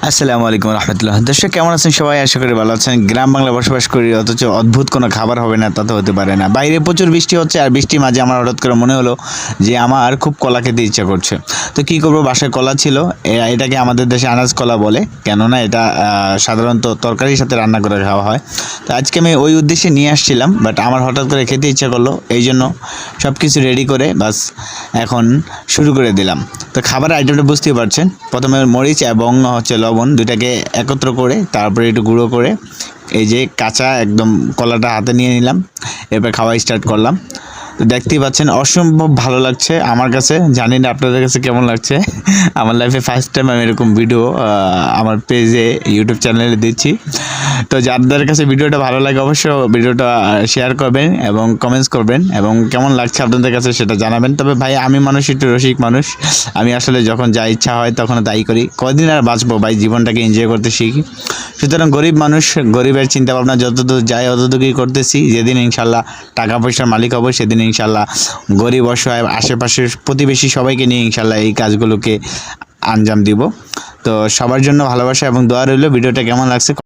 আসসালামু আলাইকুম রহমতুল্লাহ। দর্শক কেমন আছেন সবাই? আশা করি ভালো আছেন। গ্রাম বাংলা বসবাস করি, অথচ অদ্ভুত কোনো খাবার হবে না তা তো হতে পারে না। বাইরে প্রচুর বৃষ্টি হচ্ছে, আর বৃষ্টির মাঝে আমার হঠাৎ করে মনে হলো যে আমার খুব কলা খেতে ইচ্ছা করছে। তো কী করবো, বাসায় কলা ছিল। এটাকে আমাদের দেশে আনাজ কলা বলে, কেননা এটা সাধারণত তরকারির সাথে রান্না করে খাওয়া হয়। তো আজকে আমি ওই উদ্দেশ্যে নিয়ে আসছিলাম, বাট আমার হঠাৎ করে খেতে ইচ্ছা করলো, এই জন্য সব কিছু রেডি করে বাস এখন শুরু করে দিলাম। তো খাবার আইটেমটা বুঝতেই পারছেন, প্রথমে মরিচ এবং লবণ দুইটাকে একত্র করে তারপরে একটু গুঁড়ো করে এই যে কাঁচা একদম কলাটা হাতে নিয়ে নিলাম, এরপর খাওয়া স্টার্ট করলাম। তো দেখতেই পাচ্ছেন অসম্ভব ভালো লাগছে আমার কাছে, জানি না আপনাদের কাছে কেমন লাগছে। আমার লাইফে ফার্স্ট টাইম আমি এরকম ভিডিও আমার পেজে ইউটিউব চ্যানেলে দিচ্ছি। তো যাদের কাছে ভিডিওটা ভালো লাগে অবশ্যই ভিডিওটা শেয়ার করবেন এবং কমেন্টস করবেন এবং কেমন লাগছে আপনাদের কাছে সেটা জানাবেন। তবে ভাই আমি মানুষ একটু রসিক মানুষ, আমি আসলে যখন যা ইচ্ছা হয় তখন তাই করি। কদিন আর বাঁচবো ভাই, জীবনটাকে এনজয় করতে শিখি। সুতরাং গরিব মানুষ, গরিবের চিন্তা ভাবনা যতদূর যায় অতটুকুই করতেছি। যেদিন ইনশাল্লাহ টাকা পয়সার মালিক হব সেদিন ইনশাল্লাহ গরিব অসহায় আশেপাশের প্রতিবেশী সবাইকে নিয়ে ইনশাল্লাহ এই কাজগুলোকে আঞ্জাম দিব। তো সবার জন্য ভালোবাসা এবং দোয়া রইল। ভিডিওটা কেমন লাগছে